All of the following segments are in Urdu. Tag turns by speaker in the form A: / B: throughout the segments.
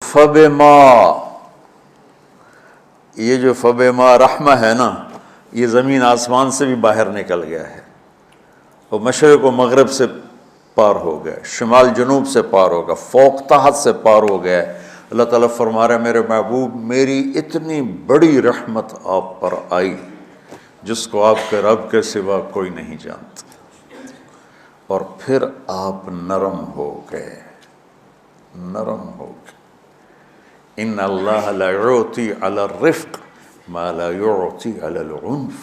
A: فبما، یہ جو فبما رحمہ ہے نا، یہ زمین آسمان سے بھی باہر نکل گیا ہے، اور مشرق و مغرب سے پار ہو گیا، شمال جنوب سے پار ہو گیا، فوق تحت سے پار ہو گیا۔ اللہ تعالیٰ فرما رہا ہے میرے محبوب میری اتنی بڑی رحمت آپ پر آئی جس کو آپ کے رب کے سوا کوئی نہیں جانتا، اور پھر آپ نرم ہو گئے، نرم ہو گئے۔ ان اللہ لا یعطی علی الرفق ما لا یعطی علی العنف،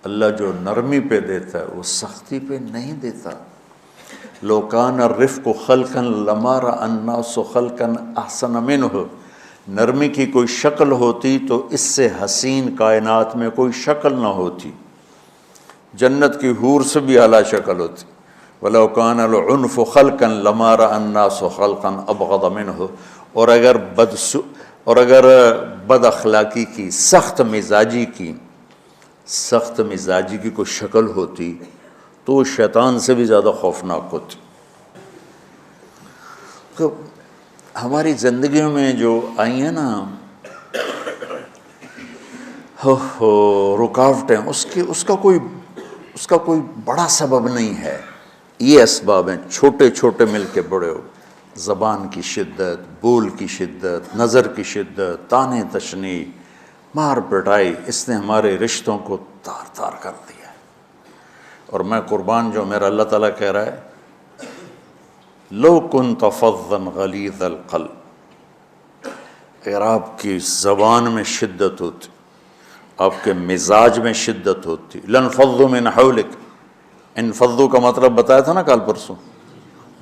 A: اللہ جو نرمی پہ دیتا ہے وہ سختی پہ نہیں دیتا۔ لو کان الرفق خلقا لما رأى الناس خلقا احسن منہ، نرمی کی کوئی شکل ہوتی تو اس سے حسین کائنات میں کوئی شکل نہ ہوتی، جنت کی حور سے بھی اعلیٰ شکل ہوتی۔ وَلَوْ كَانَ الْعُنْفُ خَلْقًا لَمَا رَأَى النَّاسُ خَلْقًا أَبْغَضَ مِنْهُ، اور اگر بد اخلاقی کی، سخت مزاجی کی کوئی شکل ہوتی تو شیطان سے بھی زیادہ خوفناک ہوتی۔ تو ہماری زندگیوں میں جو آئی ہیں نا رکاوٹیں، اس کا کوئی بڑا سبب نہیں ہے، یہ اسباب ہیں چھوٹے چھوٹے مل کے بڑے ہو۔ زبان کی شدت، بول کی شدت، نظر کی شدت، طعنے تشنیع، مار پٹائی، اس نے ہمارے رشتوں کو تار تار کر دیا ہے۔ اور میں قربان جو میرا اللہ تعالیٰ کہہ رہا ہے لو کنت فظا غلیظ القلب، اگر آپ کی زبان میں شدت ہوتی، آپ کے مزاج میں شدت ہوتی، لانفضوا من حولک، انفضوا کا مطلب بتایا تھا نا کل پرسوں،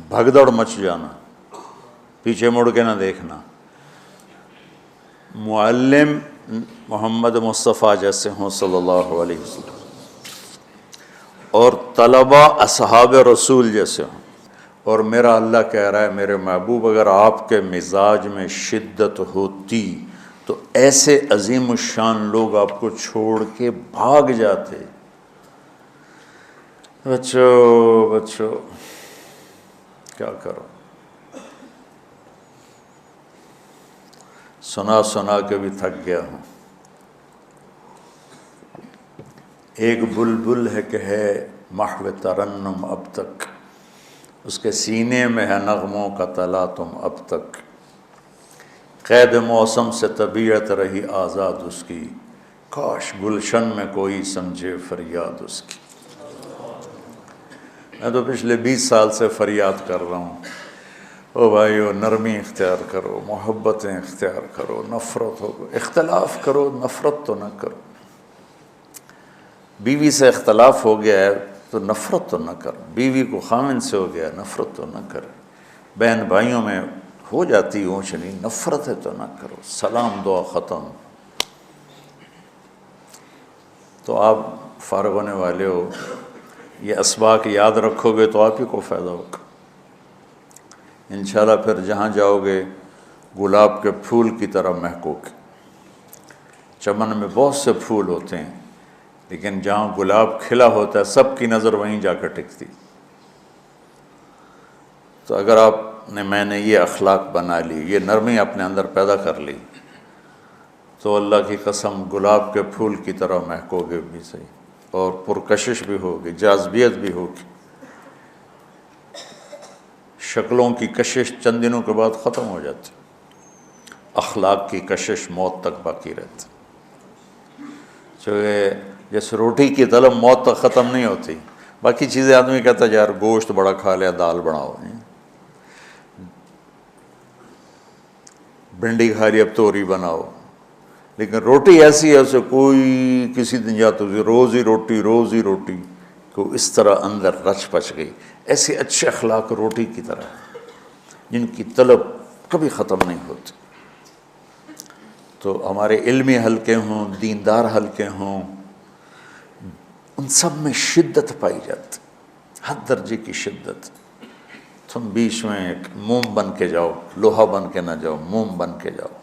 A: بھگدڑ مچ جانا، پیچھے مڑ کے نہ دیکھنا۔ معلم محمد مصطفیٰ جیسے ہوں صلی اللہ علیہ وسلم، اور طلبہ اصحاب رسول جیسے ہوں، اور میرا اللہ کہہ رہا ہے میرے محبوب اگر آپ کے مزاج میں شدت ہوتی تو ایسے عظیم الشان لوگ آپ کو چھوڑ کے بھاگ جاتے۔ بچو کیا کرو، سنا کے بھی تھک گیا ہوں۔ ایک بلبل ہے کہ ہے محو ترنم اب تک، اس کے سینے میں ہے نغموں کا تلاطم اب تک، قید موسم سے طبیعت رہی آزاد اس کی، کاش گلشن میں کوئی سمجھے فریاد اس کی۔ میں تو پچھلے 20 سال سے فریاد کر رہا ہوں، او بھائیو نرمی اختیار کرو، محبتیں اختیار کرو، نفرت ہو، اختلاف کرو، نفرت تو نہ کرو۔ بیوی سے اختلاف ہو گیا ہے تو نفرت تو نہ کر، بیوی کو خامن سے ہو گیا نفرت تو نہ کر، بہن بھائیوں میں ہو جاتی اونچ نہیں، نفرت ہے تو نہ کرو، سلام دعا ختم۔ تو آپ فارغ ہونے والے ہو، یہ اسباق یاد رکھو گے تو آپ ہی کو فائدہ ہوگا انشاءاللہ۔ پھر جہاں جاؤ گے گلاب کے پھول کی طرح مہکو گے۔ چمن میں بہت سے پھول ہوتے ہیں لیکن جہاں گلاب کھلا ہوتا ہے سب کی نظر وہیں جا کر ٹکتی۔ تو اگر میں نے یہ اخلاق بنا لی، یہ نرمی اپنے اندر پیدا کر لی، تو اللہ کی قسم گلاب کے پھول کی طرح مہکو گے بھی صحیح، اور پرکشش بھی ہوگی، جاذبیت بھی ہوگی۔ شکلوں کی کشش چند دنوں کے بعد ختم ہو جاتی، اخلاق کی کشش موت تک باقی رہتی۔ جیسے روٹی کی طلب موت تک ختم نہیں ہوتی، باقی چیزیں آدمی کہتا ہے یار گوشت بڑا کھا لیا، دال بناؤ، بھنڈی کھا لی اب توری بناؤ، لیکن روٹی ایسی ہے اسے کوئی کسی دن جاتا روز ہی روٹی کو اس طرح اندر رچ پچ گئی۔ ایسے اچھے اخلاق روٹی کی طرح جن کی طلب کبھی ختم نہیں ہوتی۔ تو ہمارے علمی حلقے ہوں، دیندار حلقے ہوں، ان سب میں شدت پائی جاتی، حد درجے کی شدت۔ تم بیچ میں ایک موم بن کے جاؤ، لوہا بن کے نہ جاؤ، موم بن کے جاؤ،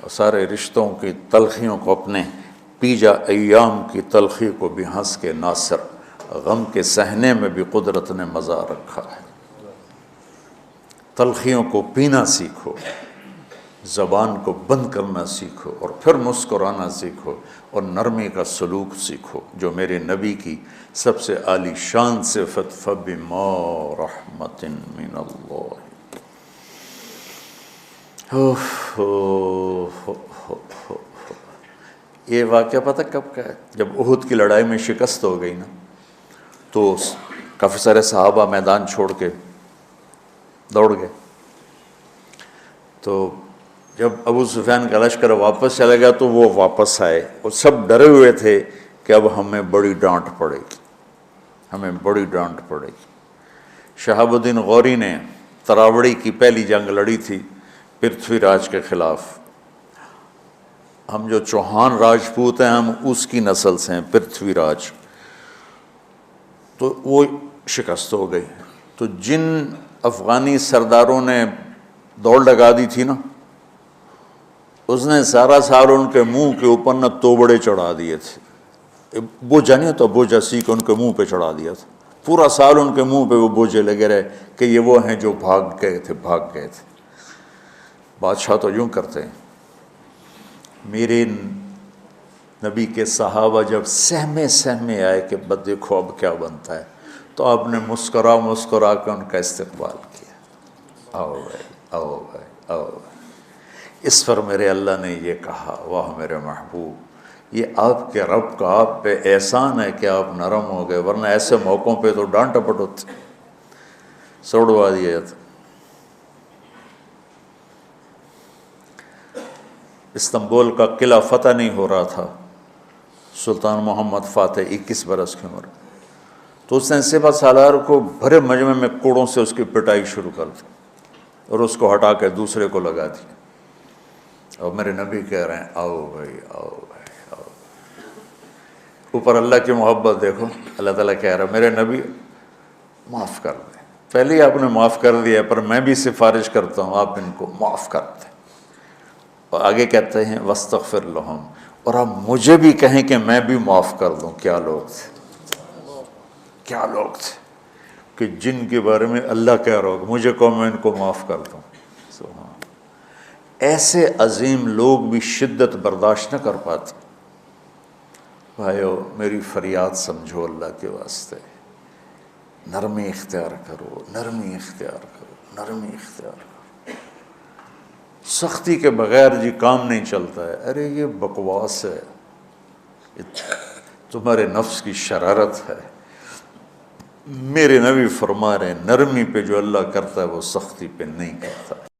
A: اور سارے رشتوں کی تلخیوں کو اپنے پی جا، ایام کی تلخی کو بھی ہنس کے ناصر، غم کے سہنے میں بھی قدرت نے مزہ رکھا ہے۔ تلخیوں کو پینا سیکھو، زبان کو بند کرنا سیکھو اور پھر مسکرانا سیکھو اور نرمی کا سلوک سیکھو، جو میرے نبی کی سب سے عالی شان صفت فَبِمَا رَحْمَةٍ مِّنَ اللَّهِ۔ یہ واقعہ پتہ کب کا ہے؟ جب احد کی لڑائی میں شکست ہو گئی نا، تو کافی سارے صحابہ میدان چھوڑ کے دوڑ گئے۔ تو جب ابو سفیان کا لشکر واپس چلا گیا تو وہ واپس آئے، وہ سب ڈرے ہوئے تھے کہ اب ہمیں بڑی ڈانٹ پڑے گی، ہمیں بڑی ڈانٹ پڑے گی۔ شہاب الدین غوری نے تراوڑی کی پہلی جنگ لڑی تھی پرتھوی راج کے خلاف۔ ہم جو چوہان راجپوت ہیں ہم اس کی نسل سے ہیں، پرتھوی راج، تو وہ شکست ہو گئی۔ تو جن افغانی سرداروں نے دوڑ لگا دی تھی نا، اس نے سارا سال ان کے منہ کے اوپر نہ توبڑے چڑھا دیے تھے، بوجھا نہیں ہوتا، بوجھا سیکھ ان کے منہ پہ چڑھا دیا تھا، پورا سال ان کے منہ پہ وہ بوجھے لگے رہے کہ یہ وہ ہیں جو بھاگ گئے تھے۔ بادشاہ تو یوں کرتے ہیں۔ میرے نبی کے صحابہ جب سہمے آئے کہ بس دیکھو اب کیا بنتا ہے، تو آپ نے مسکرا کے ان کا استقبال کیا، آؤ بھائی آؤ بھائی آؤ بھائی۔ اس پر میرے اللہ نے یہ کہا، واہ میرے محبوب، یہ آپ کے رب کا آپ پہ احسان ہے کہ آپ نرم ہو گئے، ورنہ ایسے موقعوں پہ تو ڈانٹ ڈپٹ ہوتی، سوڑوا دیا جاتا۔ استنبول کا قلعہ فتح نہیں ہو رہا تھا، سلطان محمد فاتح 21 برس کی عمر، تو اس نے سپہ سالار کو بھرے مجمع میں کوڑوں سے اس کی پٹائی شروع کر دی اور اس کو ہٹا کے دوسرے کو لگا دیا۔ اور میرے نبی کہہ رہے ہیں آؤ بھائی آؤ بھائی آؤ۔ اوپر اللہ کی محبت دیکھو، اللہ تعالیٰ کہہ رہا ہے میرے نبی معاف کر دیں، پہلے ہی آپ نے معاف کر دیا، پر میں بھی سفارش کرتا ہوں آپ ان کو معاف کر دیں۔ اور آگے کہتے ہیں وَاسْتَغْفِرْ لَهُمْ، اور آپ مجھے بھی کہیں کہ میں بھی معاف کر دوں۔ کیا لوگ تھے، کیا لوگ تھے کہ جن کے بارے میں اللہ کہہ رہا ہو مجھے کہو میں ان کو معاف کر دوں۔ سبحان، ایسے عظیم لوگ بھی شدت برداشت نہ کر پاتے۔ بھائیو میری فریاد سمجھو اللہ کے واسطے، نرمی اختیار کرو، نرمی اختیار کرو، نرمی اختیار کرو۔ سختی کے بغیر جی کام نہیں چلتا ہے، ارے یہ بکواس ہے، یہ تمہارے نفس کی شرارت ہے۔ میرے نبی فرما رہے ہیں نرمی پہ جو اللہ کرتا ہے وہ سختی پہ نہیں کرتا۔